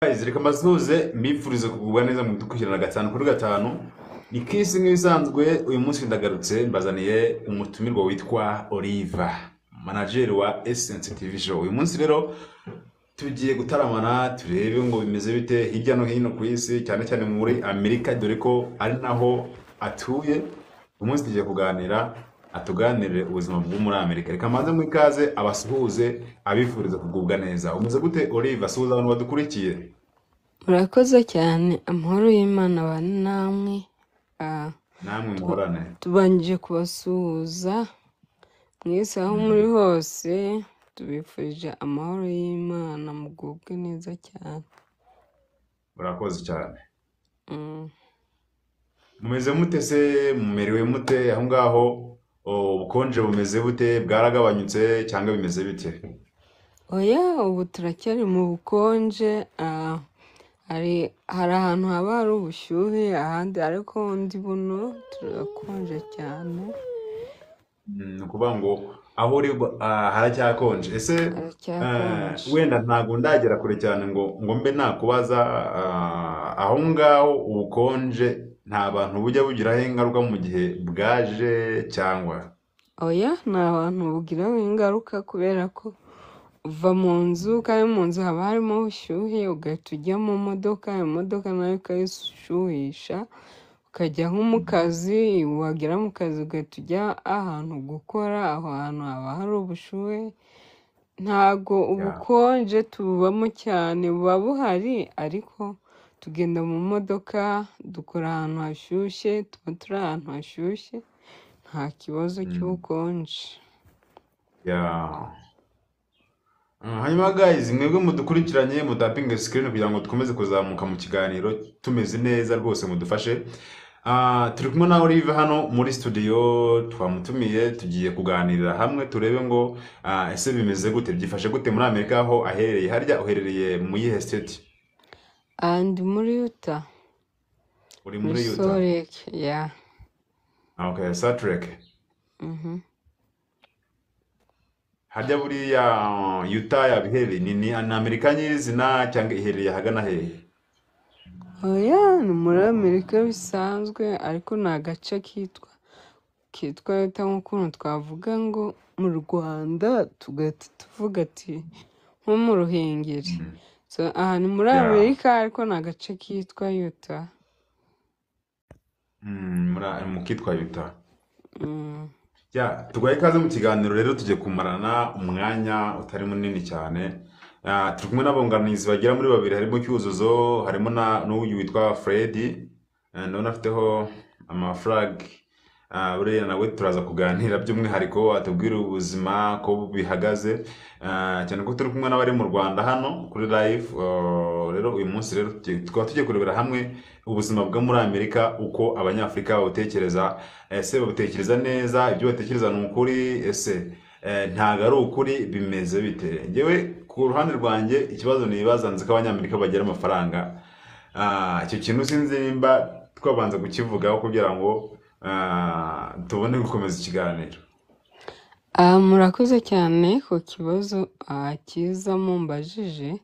Guys, reka mbasuhuze mbifurize kugubwa neza mu dukurikirana gatanu kuri gatanu. Ni kisi nk'ibisanzwe, uyu munsi ndagarutse mbazaniye umutumirwa witwa Oliver, manager wa Essence TV show. Uyu munsi rero tugiye gutaramana turebe ngo bimeze bite hirya no hino ku isi, cyane cyane muri Amerika, dore ko ari naho atuye. Uyu munsi tugiye kuganira, atuganirire ubuzima bwo muri Amerika. Reka mbanze mu ikaze abasuhuze, abifuriza kugubwa neza. Umeze gute Oliver? Suhuza abantu badukurikiye. Murakoze cyane, amahoro y'Imana bane namwe. Namwe muhorane. Tubanje kubasuhuza mwese aho muri hose, tubifurije amahoro y'Imana, mugubwe neza cyane. Murakoze cyane. Mumeze mute se? Mumerewe mute aho ngaho? Ubukonje bumeze bute? Bwaragabanyutse cyangwa bimeze bite? Oya, ubu turacyari mu bukonje. Hari ahantu haba hari ubushyuhe, ahandi ariko ndi buno turakonje cyane. Ni ukuvuga ngo aho uri haracyakonje. Ese wenda ntabwo ndagera kure cyane ngo mbe nakubaza, aho ngaho ubukonje nta bantu bujya bugiraho ingaruka mu gihe bwaje cyangwa? Oya, nta bantu bugiraho ingaruka kubera ko uva mu nzu, kandi mu nzu haba harimo ubushyuhe, ugahita ujya mu modoka, imodoka nayo ukayishyuhisha, ukajya nko mu kazi, wagera mu kazi ugahita ujya ahantu gukora, aho hantu haba hari ubushyuhe. Ntago ubukonje tububamo cyane, buba buhari ariko tugenda mu modoka, dukora ahantu hashyushye, tuba turi ahantu hashyushye, nta kibazo cy'ubukonje. Hanyuma guys, mwebwe mudukurikiranye mutapinge screen kugira ngo dukomeze kuzamuka mu kiganiro tumeze neza rwose, mudufashe. Turi kumwe na Oliver hano muri studio, twamutumiye tugiye kuganirira hamwe turebe ngo ese bimeze gute, byifashe gute muri Amerika aho aherereye. Harya uherereye mu yihe state? And muri Utah. Uri muri Utah? Salt Lake, yeah. Okay, Salt Lake. Harya buriya Utah yabiherereye ni Amerika nyirizina cyangwa iherereye hagana hehe? Oya, ni muri Amerika bisanzwe, ariko ni agace kitwa Utah, nk'ukuntu twavuga ngo mu Rwanda tugahita tuvuga ati nko mu Ruhengeri. So aha ni muri Amerika ariko ni agace kitwa Utah. Mu kitwa Utah. Tugaye ikaze mu kiganiro rero, tugiye kumarana umwanya utari munini cyane. Turi kumwe n'abunganizi bagera muri babiri, harimo Cyuzuzo, harimo n'uyu witwa Freddy, ndabona afiteho amaflag. Buriya nawe turaza kuganira by'umwihariko, atubwira ubuzima ko bihagaze, cyane ko turi kumwe n'abari mu Rwanda hano kuri live. Rero uyu munsi rero tukaba tugiye kurebera hamwe ubuzima bwo muri Amerika, uko abanyafrika babutekereza. Ese babutekereza neza? Ibyo batekereza ni ukuri? Ese ntago ari ukuri? Bimeze bite? Ngewe ku ruhande rwanjye ikibazo nibaza, nzi ko abanyamerika bagira amafaranga. Icyo kintu sinzi nimba twabanza kukivugaho kugira ngo tubone gukomeza ikiganiro. Murakoze cyane ku kibazo cyiza mumbajije.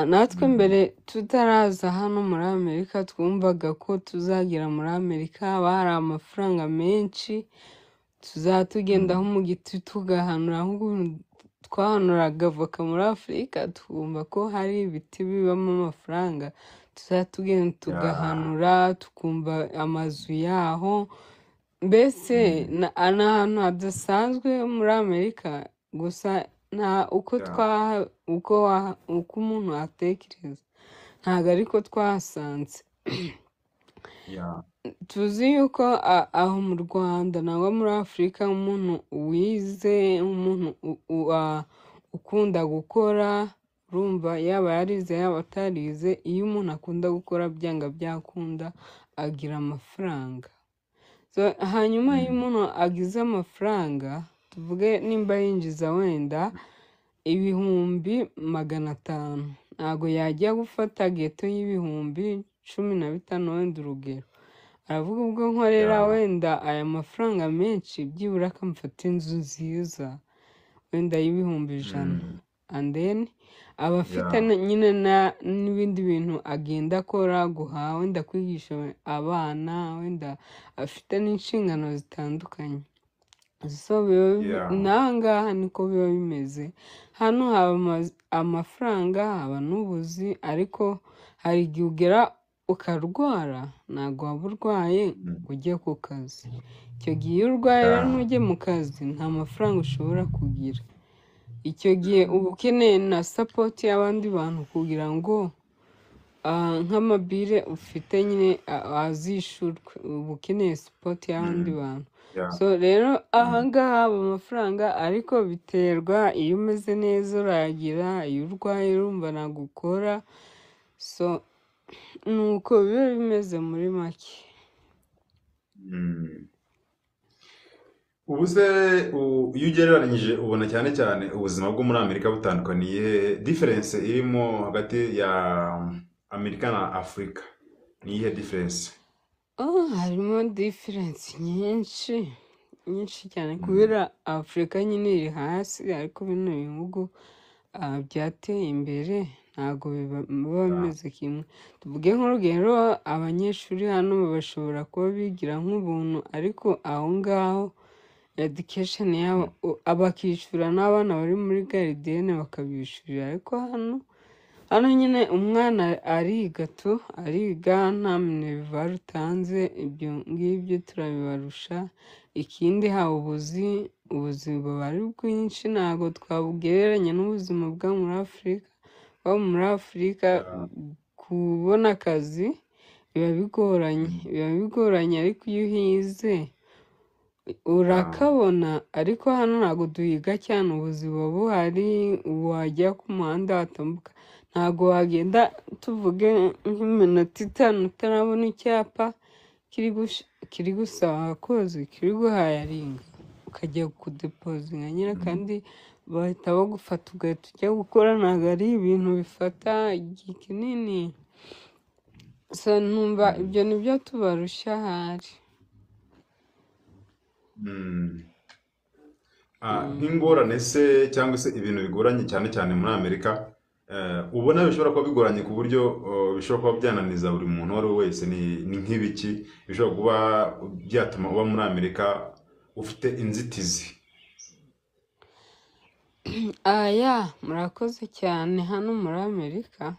Natwe mbere tutaraza hano muri Amerika twumvaga ko tuzagera muri Amerika haba hari amafaranga menshi, tuzatugendaho mu giti tugahanura, nk'ukuntu twahanuraga avoka muri Afurika, twumva ko hari ibiti bibamo amafaranga, tuzatugenda tugahanura, tukumva amazu yaho. Mbese ni ahantu hadasanzwe muri Amerika, gusa uko umuntu atekereza ntabwo ariko twahasanze. Tuzi yuko aho mu Rwanda nangwa muri Afurika, umuntu wize, umuntu ukunda gukora, urumva yaba yarize yaba atarize, iyo umuntu akunda gukora byanga byakunda agira amafaranga. Hanyuma iyo umuntu agize amafaranga, tuvuge nimba yinjiza wenda 500,000, ntabwo yajya gufata geto y'15,000 wenda urugero. Aravuga ubwo nkorera wenda aya mafaranga menshi, byibura akamfata inzu nziza wenda y'100,000. and then aba afite Yeah. nyine n'ibindi bintu agenda akora, guhaha, wenda kwigisha abana, wenda afite n'inshingano zitandukanye. So Yeah. n'aha ngaha niko biba bimeze. Hano haba amafaranga, haba n'ubuzi, ariko hari igihe ugera ukarwara, ntabwo waba urwaye ngo ujye ku kazi. Icyo gihe iyo urwaye rero ntujye mu kazi, nta mafaranga ushobora kugira. Icyo gihe uba ukeneye na sapoti y'abandi bantu kugira ngo nk'amabire ufite nyine azishurwe, uba ukeneye sapoti y'abandi bantu. Yeah. So rero aha ngaha haba amafaranga, ariko biterwa, iyo umeze neza urayagira, iyo urwaye urumva ntabwo ukora. So nuko biba bimeze muri make. Ubu se iyo ugereranyije ubona cyane cyane ubuzima bwo muri Amerika butandukaniye, difference irimo hagati ya Amerika na Afurika ni iyihe difference? Harimo difference nyinshi cyane, kubera Afurika nyine iri hasi, ariko bino bihugu byateye imbere ntabwo biba bimeze kimwe. Tuvuge nk'urugero, abanyeshuri hano bashobora kuba bigira nk'ubuntu, ariko aho ngaho education yabo bakishyura n'abana bari muri garidiyene bakabishyurira. Ariko hano nyine umwana ariga nta minerivare utanze, ibyo ngibyo turabibarusha. Ikindi haba ubuzi buba ari bwinshi, ntabwo twabugereranya n'ubuzima bwa muri Afurika. Muri Afurika kubona akazi biba bigoranye, ariko iyo uhize urakabona. Ariko hano ntabwo duhiga cyane, ubuzima buhari, wajya ku muhanda watambuka, ntabwo wagenda tuvuge nk'iminota 5 utarabona icyapa kiri gusaba akoze, kiri guhayaringa, ukajya kudepozinga nyine, kandi bahita bagufata ugahita ujya gukora. Ntabwo ari ibintu bifata igihe kinini. So numva ibyo nibyo tubarusha ahari. Nk'ingorane se cyangwa se ibintu bigoranye cyane cyane muri Amerika, ubona bishobora kuba bigoranye ku buryo bishobora kuba byananiza buri muntu uwo ari we wese, ni nk'ibiki bishobora kuba byatuma uba muri Amerika ufite inzitizi? Murakoze cyane. Hano muri Amerika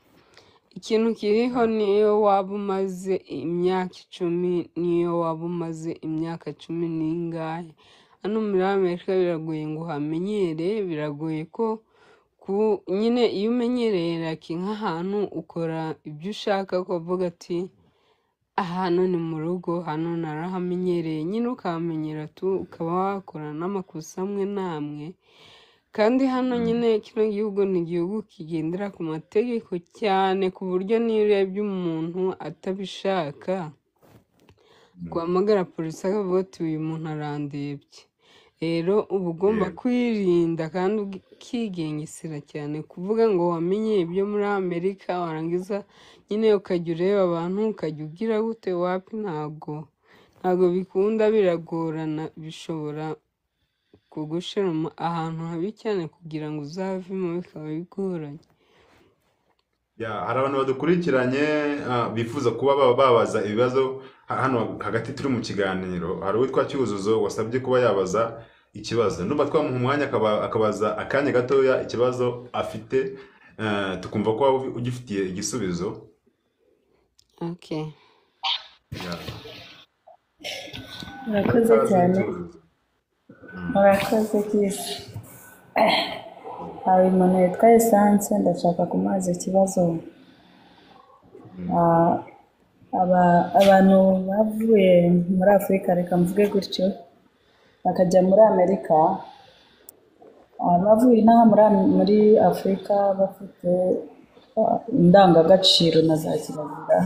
ikintu kiriho, niyo waba umaze imyaka 10, niyo waba umaze imyaka 10 n'ingahe, hano muri Amerika biragoye ngo uhamenyere. Biragoye ko nyine iyo umenyereye nk'ahantu ukora ibyo ushaka, kuvuga ati ahantu ni mu rugo, hano narahamenyereye, nyine ukahamenyera ukaba wakora n'amakosa amwe n'amwe. Kandi hano nyine kino gihugu ni igihugu kigendera ku mategeko cyane, ku buryo niyo urebye umuntu atabishaka, guhamagara polisi akavuga ati uyu muntu arandebye. Rero uba ugomba kwirinda kandi ukigengesera cyane, kuvuga ngo wamenye ibyo muri Amerika warangiza nyine ukajya ureba abantu ukajya ugira gute, wapi, ntabwo bikunda, biragorana, bishobora kugushira ahantu habi cyane kugira ngo uzavemo, bikaba bigoranye. Hari abantu badukurikiranye bifuza kuba babaza ibibazo hano hagati turi mu kiganiro. Hari uwitwa Cyuzuzo wasabye kuba yabaza ikibazo, numva twamuha umwanya akabaza akanya gatoya ikibazo afite, tukumva ko waba ugifitiye igisubizo. Murakoze cyane. Murakoze kisi. Hari umuntu witwa Essence, ndashaka kumubaza ikibazo. Abantu bavuye muri Afurika, reka mvuge gutyo, bakajya muri Amerika, bavuye inaha muri Afurika bafite indangagaciro na za kirazira.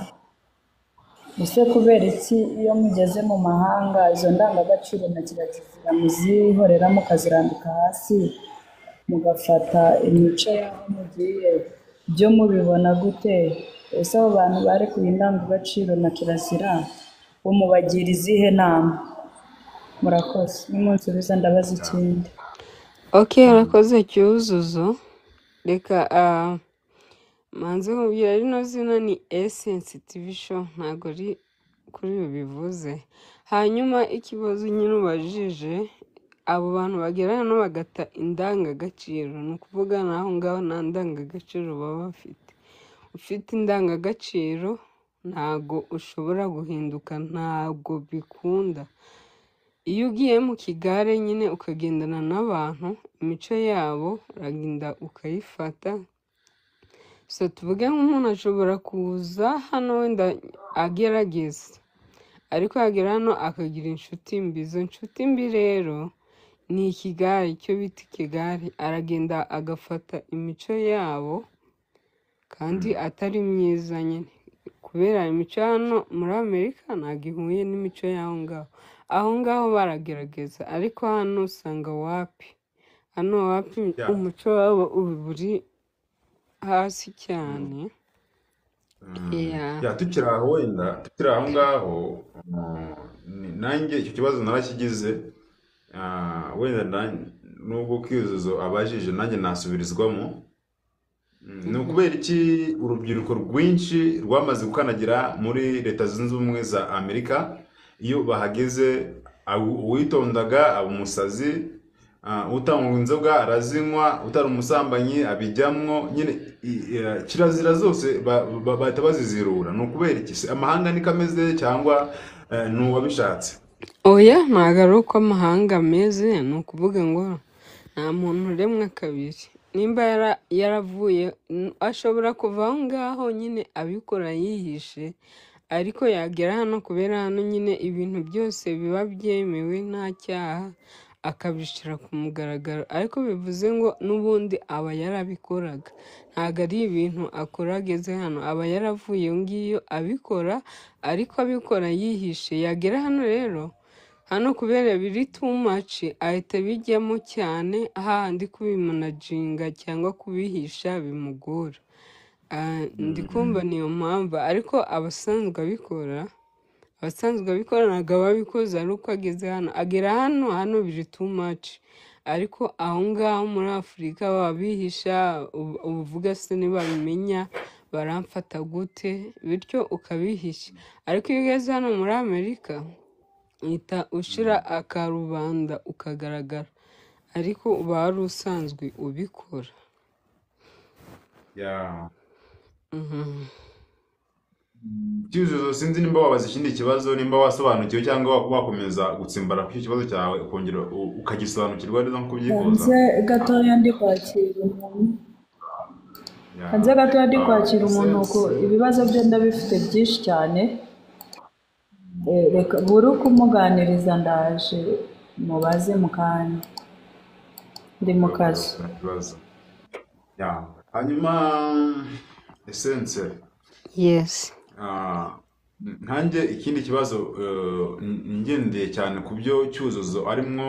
Ese kubera iki iyo mugeze mu mahanga izo ndangagaciro na kirazira muzihorera mukazirambika hasi, mugafata imico y'aho mugiye, byo mubibona gute? Ese abo bantu barekuye indangagaciro na kirazira bo mubagira izihe nama? Murakoze. N'umunsi ubiza ndabaza ikindi. Urakoze Cyuzuzo. reka manze nkubwira rino zina ni Essence TV show ntabwo ari kuri ibi bivuze. Hanyuma ikibazo nyine ubajije, abo bantu bagera hano bagata indangagaciro, ni ukuvuga naho ngaho nta ndangagaciro baba bafite. Ufite indangagaciro ntabwo ushobora guhinduka, ntabwo bikunda. Iyo ugiye mu kigare nyine ukagendana n'abantu, imico yabo uragenda ukayifata. So tuvuge nk'umuntu ashobora kuza hano wenda agerageza, ariko yagera hano akagira inshuti mbi. Izo nshuti mbi rero ni ikigare, icyo bita ikigare. Aragenda agafata imico yabo kandi atari myiza nyine, kubera imico hano muri Amerika ntabwo ihuye n'imico y'aho ngaho. Aho ngaho baragerageza, ariko hano usanga wapi, hano wapi umuco wabo uri hasi cyane. tukiri aho wenda tukiri aho ngaho, nanjye icyo kibazo narakigize, wenda nubwo kwiyuzuzo abajije nanjye nasubirizwamo. Ni ukubera iki urubyiruko rwinshi rwamaze gukanagira muri Leta Zunze Ubumwe za Amerika, iyo bahageze uwitondaga aba umusazi, utanywa inzoga arazinywa, utari umusambanyi abijyamwo, nyine kirazira zose bahita bazizirura. Ni ukubera iki se? Amahanga niko ameze cyangwa ni uwabishatse? Oya, ntabwo ari uko amahanga ameze, ni ukuvuga ngo nta muntu uremwa kabiri. Nimba yaravuye, ashobora kuva aho ngaho nyine abikora yihishe, ariko yagera hano kubera hano nyine ibintu byose biba byemewe nta cyaha, akabishyira ku mugaragaro. Ariko bivuze ngo n'ubundi aba yarabikoraga, ntabwo ari ibintu akora ageze hano, aba yaravuye iyo ngiyo abikora, ariko abikora yihishe. Yagera hano rero, hano kubera biri too much, ahita bijyamo cyane, hahandi kubimanajinga cyangwa kubihisha bimugora. Ndi kumva niyo mpamvu. Ariko abasanzwe abikora ntabwo ababikoze ari uko ageze hano. Agera hano biri too much, ariko aho ngaho muri Afurika baba bihisha, uvuga se ntibabimenya baramfata gute, bityo ukabihisha. Ariko iyo ugeze hano muri Amerika uhita ushyira akarubanda ukagaragara, ariko uba wari usanzwe ubikora. Cyuzuzo, sinzi nimba wabaza ikindi kibazo, nimba wasobanukiwe cyangwa wakomeza gutsimbara ku kibazo cyawe ukongera ukagisobanukirwa neza nk'uko ubyifuza. hanze gatoya ndi kwakira umuntu, uko ibibazo bye ndabifite byinshi cyane. Reka buri uko umuganiriza ndaje mubaze mu kanya, ndi mu kazi. Hanyuma Essence, Yes. nkanjye ikindi kibazo ngendeye cyane ku byo Cyuzuzo arimo